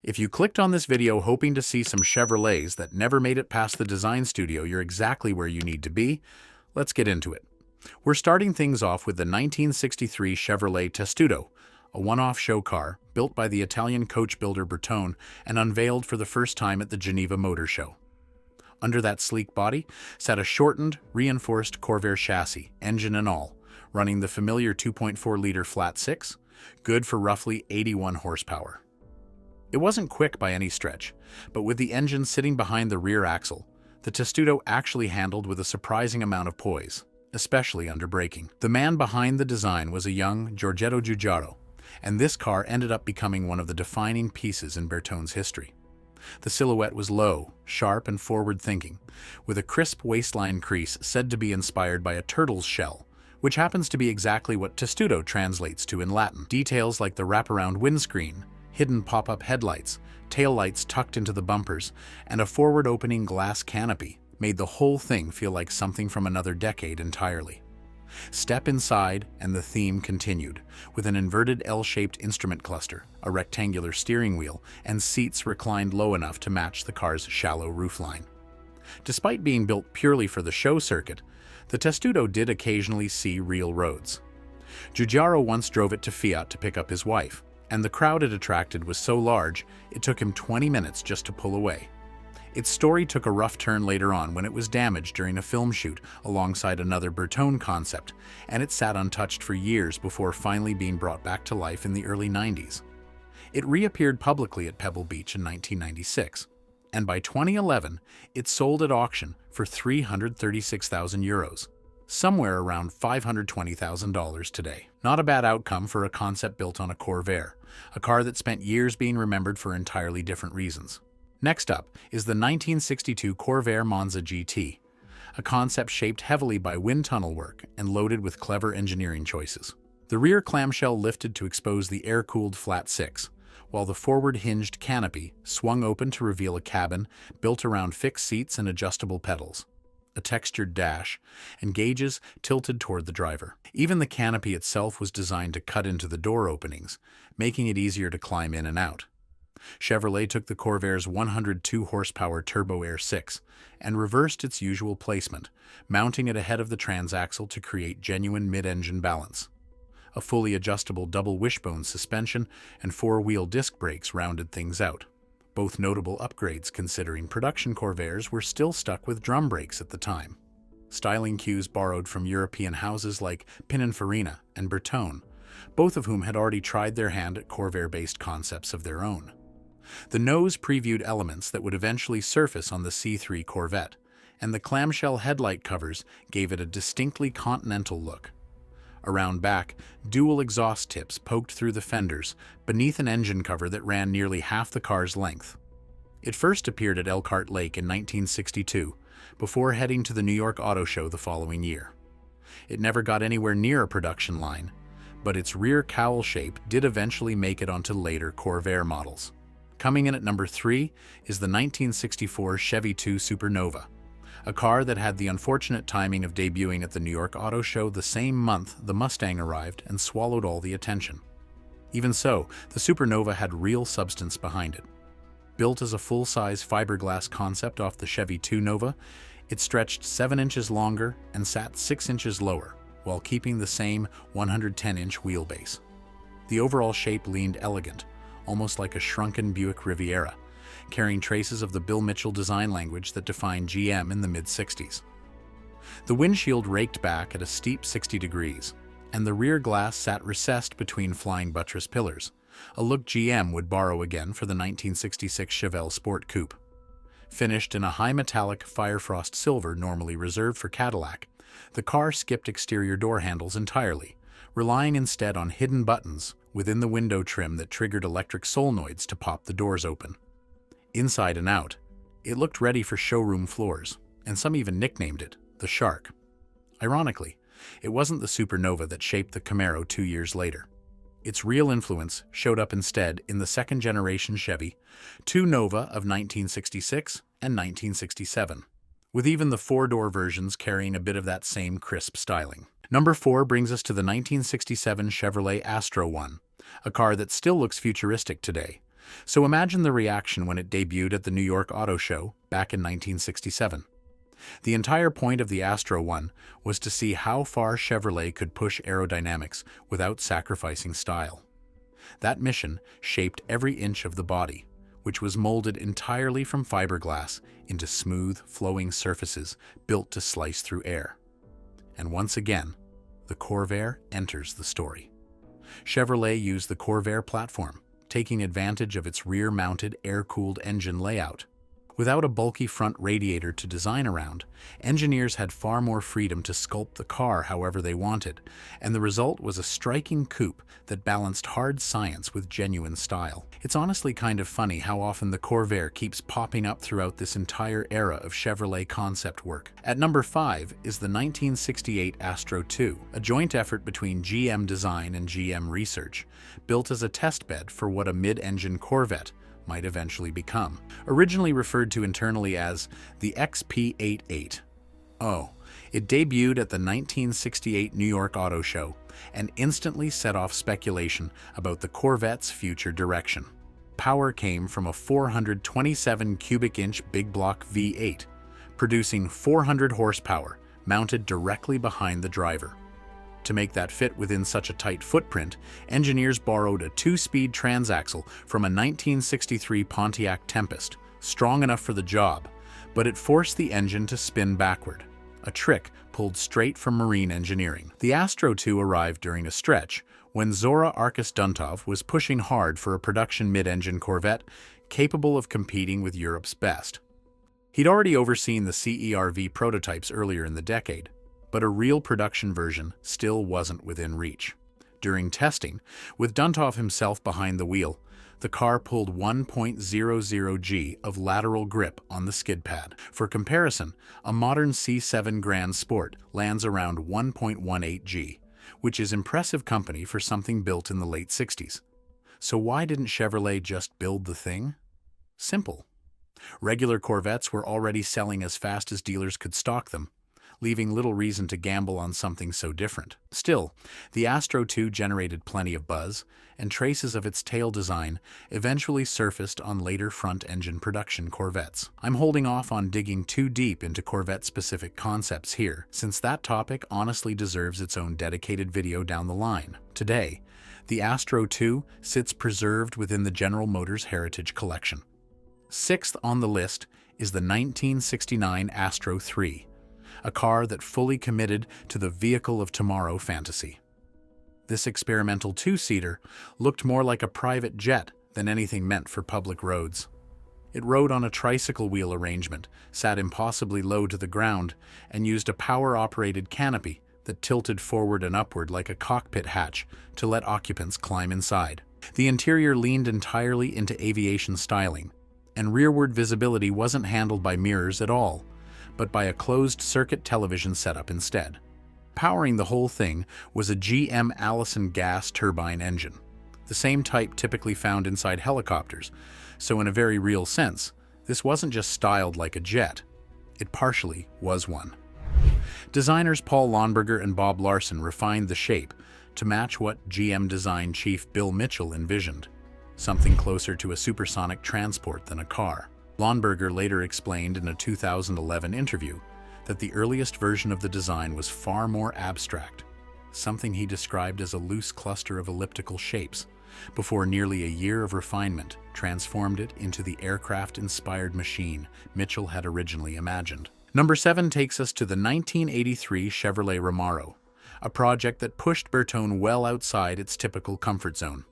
If you clicked on this video hoping to see some Chevrolets that never made it past the design studio, you're exactly where you need to be. Let's get into it. We're starting things off with the 1963 Chevrolet Testudo, a one-off show car built by the Italian coach builder Bertone and unveiled for the first time at the Geneva Motor Show. Under that sleek body sat a shortened, reinforced Corvair chassis, engine and all, running the familiar 2.4-liter flat six, good for roughly 81 horsepower. It wasn't quick by any stretch, but with the engine sitting behind the rear axle, the Testudo actually handled with a surprising amount of poise, especially under braking. The man behind the design was a young Giorgetto Giugiaro, and this car ended up becoming one of the defining pieces in Bertone's history. The silhouette was low, sharp, and forward-thinking, with a crisp waistline crease said to be inspired by a turtle's shell, which happens to be exactly what Testudo translates to in Latin. Details like the wraparound windscreen, hidden pop-up headlights, taillights tucked into the bumpers, and a forward-opening glass canopy made the whole thing feel like something from another decade entirely. Step inside, and the theme continued, with an inverted L-shaped instrument cluster, a rectangular steering wheel, and seats reclined low enough to match the car's shallow roofline. Despite being built purely for the show circuit, the Testudo did occasionally see real roads. Giugiaro once drove it to Fiat to pick up his wife, and the crowd it attracted was so large, it took him 20 minutes just to pull away. Its story took a rough turn later on when it was damaged during a film shoot alongside another Bertone concept, and it sat untouched for years before finally being brought back to life in the early 90s. It reappeared publicly at Pebble Beach in 1996, and by 2011, it sold at auction for €336,000. Somewhere around $520,000 today. Not a bad outcome for a concept built on a Corvair, a car that spent years being remembered for entirely different reasons. Next up is the 1962 Corvair Monza GT, a concept shaped heavily by wind tunnel work and loaded with clever engineering choices. The rear clamshell lifted to expose the air-cooled flat six, while the forward hinged canopy swung open to reveal a cabin built around fixed seats and adjustable pedals, a textured dash, and gauges tilted toward the driver. Even the canopy itself was designed to cut into the door openings, making it easier to climb in and out. Chevrolet took the Corvair's 102 horsepower Turbo Air 6 and reversed its usual placement, mounting it ahead of the transaxle to create genuine mid-engine balance. A fully adjustable double wishbone suspension and four-wheel disc brakes rounded things out, both notable upgrades considering production Corvairs were still stuck with drum brakes at the time. Styling cues borrowed from European houses like Pininfarina and Bertone, both of whom had already tried their hand at Corvair-based concepts of their own. The nose previewed elements that would eventually surface on the C3 Corvette, and the clamshell headlight covers gave it a distinctly continental look. Around back, dual exhaust tips poked through the fenders beneath an engine cover that ran nearly half the car's length. It first appeared at Elkhart Lake in 1962, before heading to the New York Auto Show the following year. It never got anywhere near a production line, but its rear cowl shape did eventually make it onto later Corvair models. Coming in at number 3 is the 1964 Chevy II Supernova, a car that had the unfortunate timing of debuting at the New York Auto Show the same month the Mustang arrived and swallowed all the attention. Even so, the Supernova had real substance behind it. Built as a full-size fiberglass concept off the Chevy II Nova, it stretched 7 inches longer and sat 6 inches lower, while keeping the same 110-inch wheelbase. The overall shape leaned elegant, almost like a shrunken Buick Riviera, carrying traces of the Bill Mitchell design language that defined GM in the mid-60s. The windshield raked back at a steep 60 degrees, and the rear glass sat recessed between flying buttress pillars, a look GM would borrow again for the 1966 Chevelle Sport Coupe. Finished in a high metallic Firefrost silver normally reserved for Cadillac, the car skipped exterior door handles entirely, relying instead on hidden buttons within the window trim that triggered electric solenoids to pop the doors open. Inside and out, it looked ready for showroom floors, and some even nicknamed it the Shark. Ironically, it wasn't the Supernova that shaped the Camaro 2 years later. Its real influence showed up instead in the second-generation Chevy II Nova of 1966 and 1967, with even the four-door versions carrying a bit of that same crisp styling. Number 4 brings us to the 1967 Chevrolet Astro I, a car that still looks futuristic today, So imagine the reaction when it debuted at the New York Auto Show back in 1967. The entire point of the Astro I was to see how far Chevrolet could push aerodynamics without sacrificing style. That mission shaped every inch of the body, which was molded entirely from fiberglass into smooth, flowing surfaces built to slice through air. And once again, the Corvair enters the story. Chevrolet used the Corvair platform, taking advantage of its rear-mounted air-cooled engine layout. Without a bulky front radiator to design around, engineers had far more freedom to sculpt the car however they wanted, and the result was a striking coupe that balanced hard science with genuine style. It's honestly kind of funny how often the Corvair keeps popping up throughout this entire era of Chevrolet concept work. At number 5 is the 1968 Astro II, a joint effort between GM Design and GM Research, built as a testbed for what a mid-engine Corvette might eventually become. Originally referred to internally as the XP88. It debuted at the 1968 New York Auto Show and instantly set off speculation about the Corvette's future direction. Power came from a 427 cubic inch big block V8, producing 400 horsepower mounted directly behind the driver. To make that fit within such a tight footprint, engineers borrowed a 2-speed transaxle from a 1963 Pontiac Tempest, strong enough for the job, but it forced the engine to spin backward, a trick pulled straight from marine engineering. The Astro II arrived during a stretch when Zora Arkus Duntov was pushing hard for a production mid-engine Corvette capable of competing with Europe's best. He'd already overseen the CERV prototypes earlier in the decade, but a real production version still wasn't within reach. During testing, with Duntov himself behind the wheel, the car pulled 1.00 G of lateral grip on the skid pad. For comparison, a modern C7 Grand Sport lands around 1.18 G, which is impressive company for something built in the late 60s. So why didn't Chevrolet just build the thing? Simple. Regular Corvettes were already selling as fast as dealers could stock them, leaving little reason to gamble on something so different. Still, the Astro II generated plenty of buzz, and traces of its tail design eventually surfaced on later front-engine production Corvettes. I'm holding off on digging too deep into Corvette-specific concepts here, since that topic honestly deserves its own dedicated video down the line. Today, the Astro II sits preserved within the General Motors Heritage Collection. Sixth on the list is the 1969 Astro III, a car that fully committed to the vehicle of tomorrow fantasy. This experimental two-seater looked more like a private jet than anything meant for public roads. It rode on a tricycle wheel arrangement, sat impossibly low to the ground, and used a power-operated canopy that tilted forward and upward like a cockpit hatch to let occupants climb inside. The interior leaned entirely into aviation styling, and rearward visibility wasn't handled by mirrors at all, but by a closed-circuit television setup instead. Powering the whole thing was a GM Allison gas turbine engine, the same type typically found inside helicopters, so in a very real sense, this wasn't just styled like a jet, it partially was one. Designers Paul Lonberger and Bob Larson refined the shape to match what GM design chief Bill Mitchell envisioned, something closer to a supersonic transport than a car. Lonberger later explained in a 2011 interview that the earliest version of the design was far more abstract, something he described as a loose cluster of elliptical shapes, before nearly a year of refinement transformed it into the aircraft-inspired machine Mitchell had originally imagined. Number 7 takes us to the 1983 Chevrolet Ramarro, a project that pushed Bertone well outside its typical comfort zone.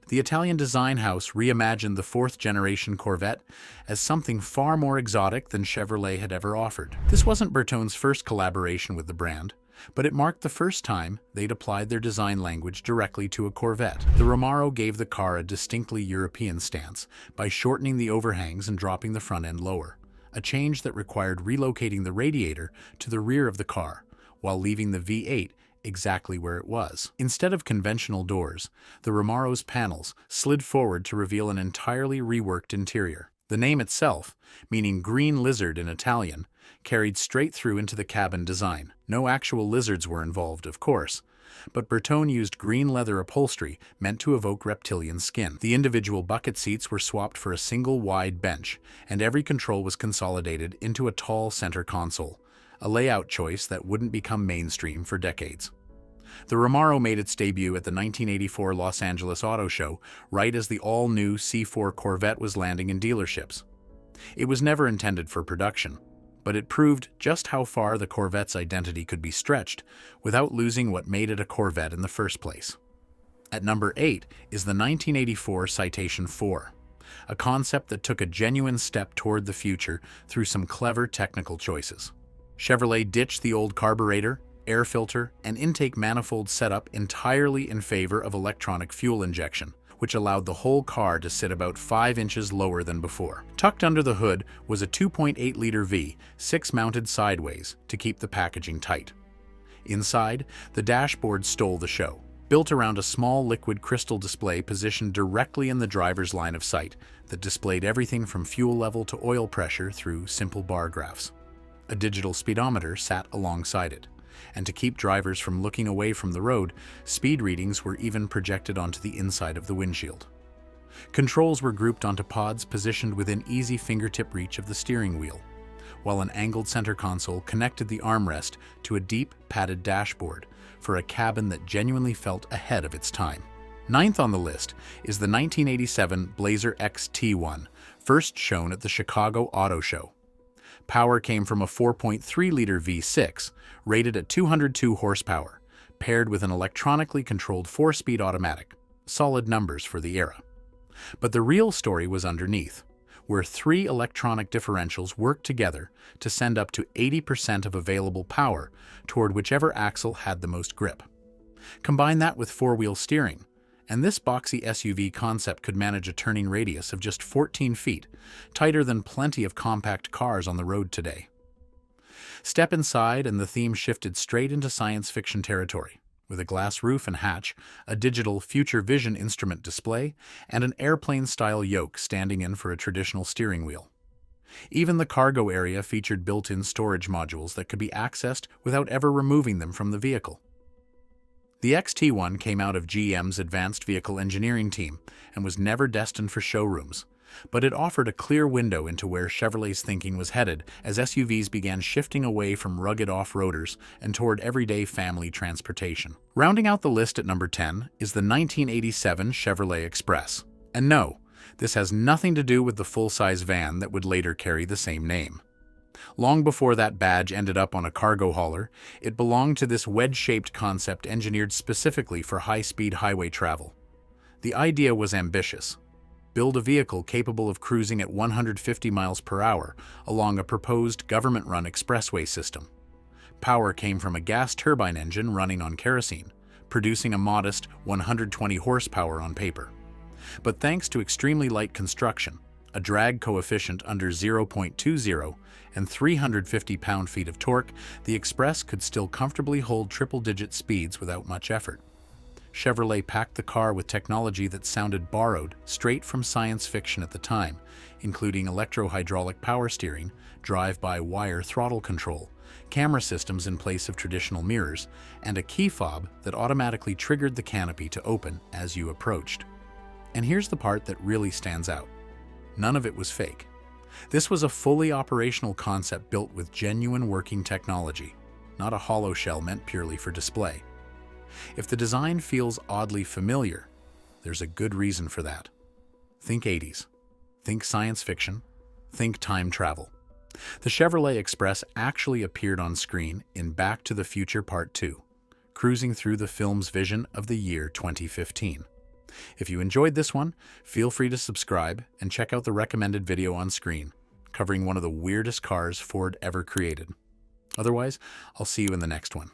The Italian design house reimagined the fourth-generation Corvette as something far more exotic than Chevrolet had ever offered. This wasn't Bertone's first collaboration with the brand, but it marked the first time they'd applied their design language directly to a Corvette. The Ramarro gave the car a distinctly European stance by shortening the overhangs and dropping the front end lower, a change that required relocating the radiator to the rear of the car, while leaving the V8 exactly where it was. Instead of conventional doors, the Ramarro's panels slid forward to reveal an entirely reworked interior. The name itself, meaning green lizard in Italian, carried straight through into the cabin design. No actual lizards were involved, of course, but Bertone used green leather upholstery meant to evoke reptilian skin. The individual bucket seats were swapped for a single wide bench, and every control was consolidated into a tall center console, a layout choice that wouldn't become mainstream for decades. The Ramarro made its debut at the 1984 Los Angeles Auto Show, right as the all-new C4 Corvette was landing in dealerships. It was never intended for production, but it proved just how far the Corvette's identity could be stretched without losing what made it a Corvette in the first place. At number 8 is the 1984 Citation IV, a concept that took a genuine step toward the future through some clever technical choices. Chevrolet ditched the old carburetor, air filter, and intake manifold setup entirely in favor of electronic fuel injection, which allowed the whole car to sit about 5 inches lower than before. Tucked under the hood was a 2.8-liter V6 mounted sideways to keep the packaging tight. Inside, the dashboard stole the show. Built around a small liquid crystal display positioned directly in the driver's line of sight that displayed everything from fuel level to oil pressure through simple bar graphs. A digital speedometer sat alongside it, and to keep drivers from looking away from the road, speed readings were even projected onto the inside of the windshield. Controls were grouped onto pods positioned within easy fingertip reach of the steering wheel, while an angled center console connected the armrest to a deep, padded dashboard for a cabin that genuinely felt ahead of its time. Ninth on the list is the 1987 Blazer XT1, first shown at the Chicago Auto Show. Power came from a 4.3-liter V6, rated at 202 horsepower, paired with an electronically controlled 4-speed automatic. Solid numbers for the era. But the real story was underneath, where 3 electronic differentials worked together to send up to 80% of available power toward whichever axle had the most grip. Combine that with 4-wheel steering, and this boxy SUV concept could manage a turning radius of just 14 feet, tighter than plenty of compact cars on the road today. Step inside and the theme shifted straight into science fiction territory, with a glass roof and hatch, a digital future vision instrument display, and an airplane-style yoke standing in for a traditional steering wheel. Even the cargo area featured built-in storage modules that could be accessed without ever removing them from the vehicle. The XT1 came out of GM's advanced vehicle engineering team and was never destined for showrooms, but it offered a clear window into where Chevrolet's thinking was headed as SUVs began shifting away from rugged off-roaders and toward everyday family transportation. Rounding out the list at number 10 is the 1987 Chevrolet Express. And no, this has nothing to do with the full-size van that would later carry the same name. Long before that badge ended up on a cargo hauler, it belonged to this wedge-shaped concept engineered specifically for high-speed highway travel. The idea was ambitious. Build a vehicle capable of cruising at 150 miles per hour along a proposed government-run expressway system. Power came from a gas turbine engine running on kerosene, producing a modest 120 horsepower on paper. But thanks to extremely light construction, a drag coefficient under 0.20, and 350 pound-feet of torque, the Express could still comfortably hold triple-digit speeds without much effort. Chevrolet packed the car with technology that sounded borrowed straight from science fiction at the time, including electro-hydraulic power steering, drive-by-wire throttle control, camera systems in place of traditional mirrors, and a key fob that automatically triggered the canopy to open as you approached. And here's the part that really stands out. None of it was fake. This was a fully operational concept built with genuine working technology, not a hollow shell meant purely for display. If the design feels oddly familiar, there's a good reason for that. Think 80s. Think science fiction. Think time travel. The Chevrolet Express actually appeared on screen in Back to the Future Part 2, cruising through the film's vision of the year 2015. If you enjoyed this one, feel free to subscribe and check out the recommended video on screen, covering one of the weirdest cars Ford ever created. Otherwise, I'll see you in the next one.